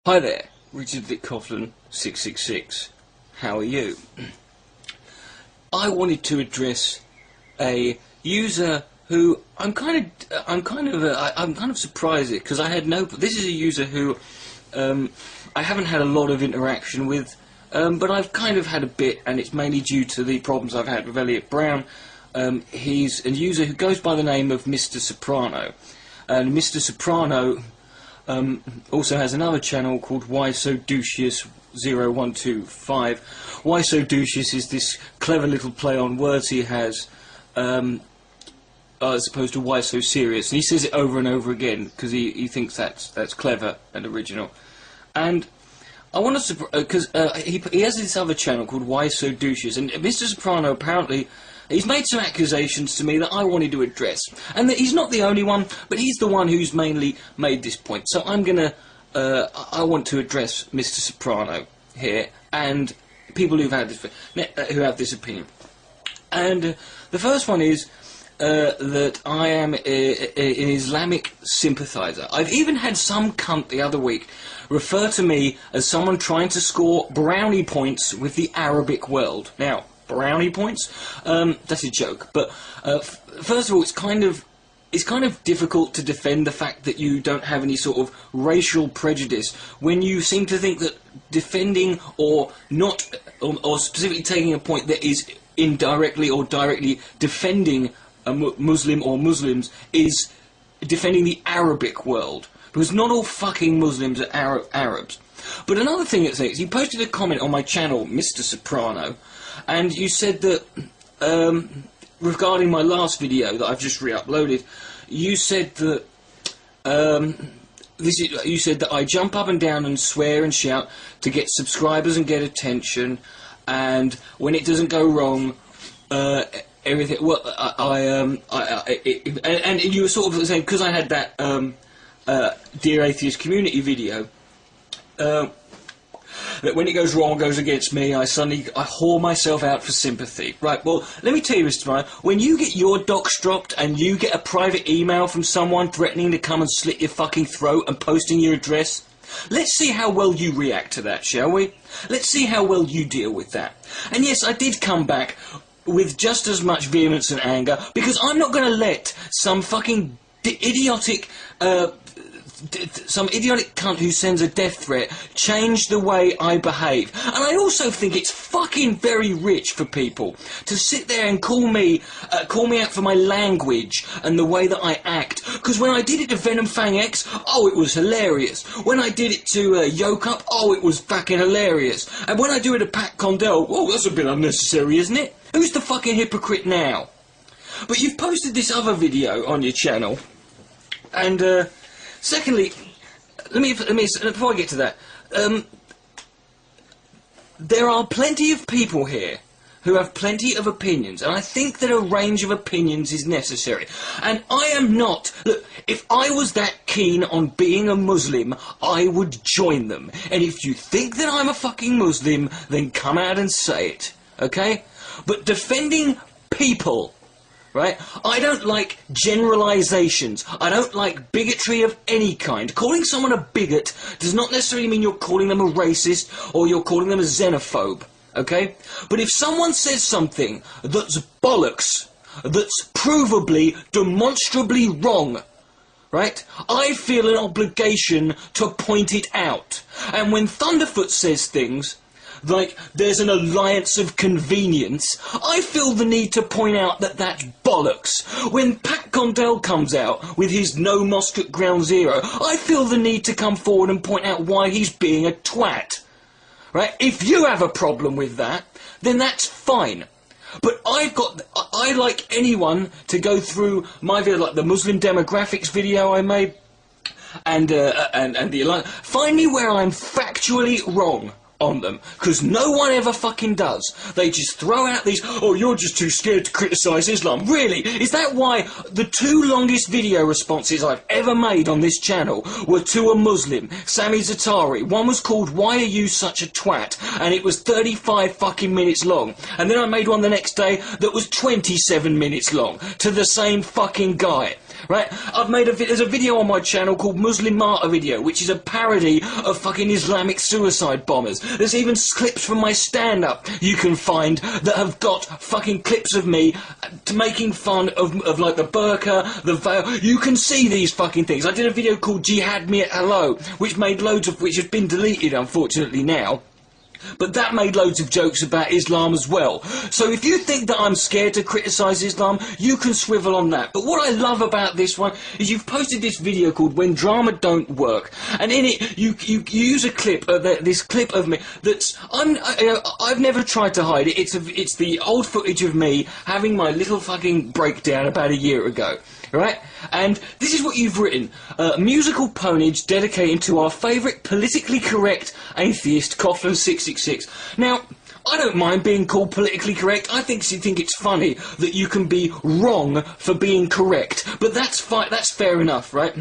Hi there, Richard Coughlan666. How are you? I wanted to address a user who I'm kind of surprised at, because I had no. This is a user who I haven't had a lot of interaction with, but I've kind of had a bit, and it's mainly due to the problems I've had with Elliot Brown. He's a user who goes by the name of Mr. Soprano, and Mr. Soprano also has another channel called Why So Douchious 0125. Why So Douchious is this clever little play on words he has, as opposed to Why So Serious, and he says it over and over again because he thinks that's clever and original. And I want to, because he has this other channel called Why So Douchious, and Mr. Soprano apparently, he's made some accusations to me that I wanted to address, and that he's not the only one, but he's the one who's mainly made this point. So I'm gonna, I want to address Mr. Soprano here and people who have this opinion. And the first one is that I am an Islamic sympathiser. I've even had some cunt the other week refer to me as someone trying to score brownie points with the Arabic world. Now, brownie points? That's a joke. But first of all, it's kind of difficult to defend the fact that you don't have any sort of racial prejudice when you seem to think that defending or not, or specifically taking a point that is indirectly or directly defending a Muslim or Muslims is defending the Arabic world. Because not all fucking Muslims are Arabs. But another thing it says, you posted a comment on my channel, Mr. Soprano, and you said that, regarding my last video that I've just re-uploaded, you said that, you said that I jump up and down and swear and shout to get subscribers and get attention, and when it doesn't go wrong, everything, well, and you were sort of saying, because I had that, Dear Atheist Community video, that when it goes wrong, goes against me, I whore myself out for sympathy. Right, well, let me tell you, Mr. Ryan, when you get your docs dropped and you get a private email from someone threatening to come and slit your fucking throat and posting your address, let's see how well you react to that, shall we? Let's see how well you deal with that. And yes, I did come back with just as much vehemence and anger, because I'm not going to let some fucking idiotic cunt who sends a death threat change the way I behave. And I also think it's fucking very rich for people to sit there and call me out for my language and the way that I act. Because when I did it to Venom Fang X, oh, it was hilarious. When I did it to Yoke Up, oh, it was fucking hilarious. And when I do it to Pat Condell, oh, that's a bit unnecessary, isn't it? Who's the fucking hypocrite now? But you've posted this other video on your channel, and secondly, let me before I get to that, there are plenty of people here who have plenty of opinions, and I think that a range of opinions is necessary. And I am not. Look, if I was that keen on being a Muslim, I would join them. And if you think that I'm a fucking Muslim, then come out and say it, okay? But defending people, right? I don't like generalizations. I don't like bigotry of any kind. Calling someone a bigot does not necessarily mean you're calling them a racist or you're calling them a xenophobe, okay? But if someone says something that's bollocks, that's provably, demonstrably wrong, right? I feel an obligation to point it out. And when Thunderfoot says things like there's an alliance of convenience, I feel the need to point out that that's bollocks. When Pat Condell comes out with his no mosque at Ground Zero, I feel the need to come forward and point out why he's being a twat. Right? If you have a problem with that, then that's fine. But I like anyone to go through my video, like the Muslim demographics video I made, and the alliance. Find me where I'm factually wrong. on them, because no one ever fucking does. They just throw out these, oh, you're just too scared to criticise Islam. Really? Is that why the 2 longest video responses I've ever made on this channel were to a Muslim, Sami Zatari? One was called Why Are You Such a Twat? And it was 35 fucking minutes long. And then I made one the next day that was 27 minutes long to the same fucking guy. Right? There's a video on my channel called Muslim Martyr Video, which is a parody of fucking Islamic suicide bombers. There's even clips from my stand-up you can find that have got fucking clips of me making fun of like the burqa, the veil. You can see these fucking things. I did a video called Jihad Me at Hello, which made loads of, which has been deleted unfortunately now. But that made loads of jokes about Islam as well. So if you think that I'm scared to criticise Islam, you can swivel on that. But what I love about this one is you've posted this video called When Drama Don't Work. And in it, you use a clip, this clip of me that's... I've never tried to hide it. It's the old footage of me having my little fucking breakdown about a year ago. Right? And this is what you've written. Musical ponage dedicated to our favourite politically correct atheist, Coughlan666. Now, I don't mind being called politically correct. I think it's funny that you can be wrong for being correct. But that's fair enough, right?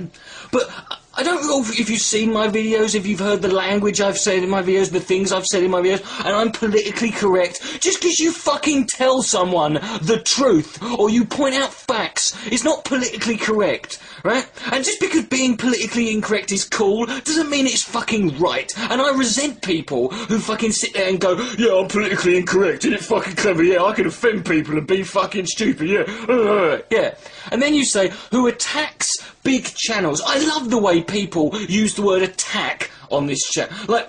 But I don't know if you've seen my videos, if you've heard the language I've said in my videos, the things I've said in my videos, and I'm politically correct. Just because you fucking tell someone the truth, or you point out facts, it's not politically correct, right? And just because being politically incorrect is cool, doesn't mean it's fucking right. And I resent people who fucking sit there and go, yeah, I'm politically incorrect, isn't it fucking clever? Yeah, I can offend people and be fucking stupid, yeah. Yeah. And then you say, who attacks big channels. I love the way people use the word attack on this chat. Like,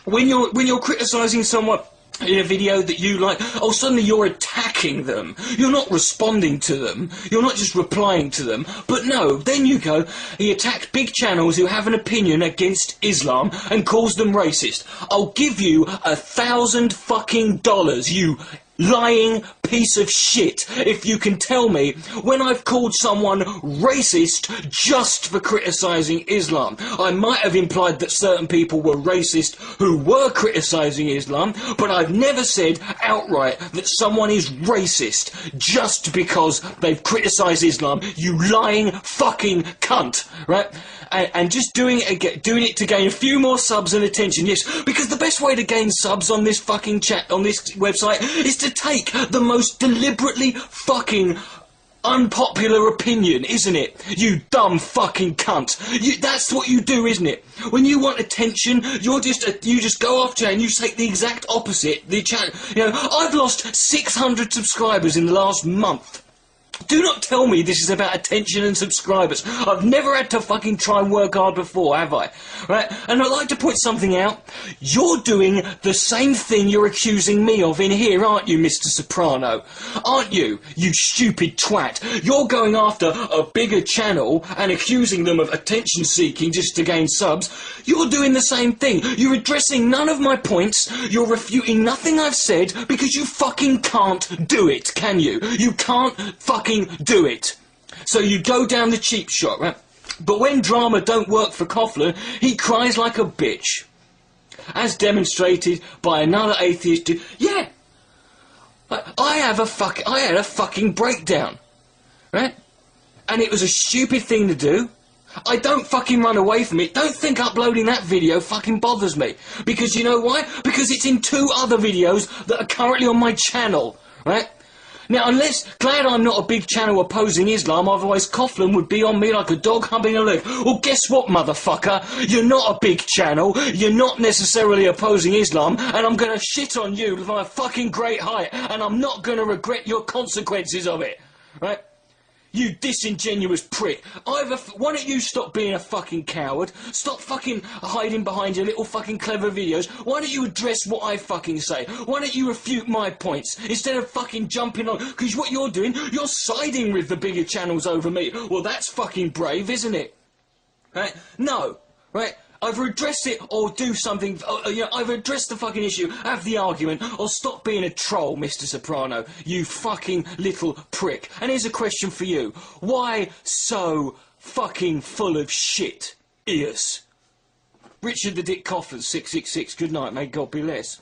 when you're criticising someone in a video that you like, oh, suddenly you're attacking them. You're not responding to them. You're not just replying to them. But no, then you go, he attacked big channels who have an opinion against Islam and calls them racist. I'll give you $1,000 fucking dollars, you lying piece of shit, if you can tell me when I've called someone racist just for criticising Islam. I might have implied that certain people were racist who were criticising Islam, but I've never said outright that someone is racist just because they've criticised Islam, you lying fucking cunt, right? And just doing it to gain a few more subs and attention, yes, because the best way to gain subs on this fucking chat, on this website, is to take the most deliberately fucking unpopular opinion, isn't it? You dumb fucking cunt. That's what you do, isn't it? When you want attention, you just go off chat and you take the exact opposite. The chat, you know, I've lost 600 subscribers in the last month. Do not tell me this is about attention and subscribers. I've never had to fucking try and work hard before, have I? Right? And I'd like to point something out. You're doing the same thing you're accusing me of in here, aren't you, Mr. Soprano? Aren't you, you stupid twat? You're going after a bigger channel and accusing them of attention seeking just to gain subs. You're doing the same thing. You're addressing none of my points. You're refuting nothing I've said because you fucking can't do it, can you? You can't fucking do it. So you go down the cheap shot, right? But when drama don't work for Coughlan, he cries like a bitch. As demonstrated by another atheist dude. Yeah. I had a fucking breakdown. Right? And it was a stupid thing to do. I don't fucking run away from it. Don't think uploading that video fucking bothers me. Because you know why? Because it's in 2 other videos that are currently on my channel. Right? Now, glad I'm not a big channel opposing Islam, otherwise Coughlan would be on me like a dog humping a leg. Well, guess what, motherfucker? You're not a big channel, you're not necessarily opposing Islam, and I'm gonna shit on you with my fucking great height, and I'm not gonna regret your consequences of it. Right? You disingenuous prick. Why don't you stop being a fucking coward? Stop fucking hiding behind your little fucking clever videos. Why don't you address what I fucking say? Why don't you refute my points instead of fucking jumping on? Because what you're doing, you're siding with the bigger channels over me. Well, that's fucking brave, isn't it? Right? No. Right? Either address it or do something, you know, either address the fucking issue, have the argument, or stop being a troll, Mr. Soprano, you fucking little prick. And here's a question for you. Why so fucking full of shit, ears? Richard the Dick Coughlan 666. Good night. May God be less.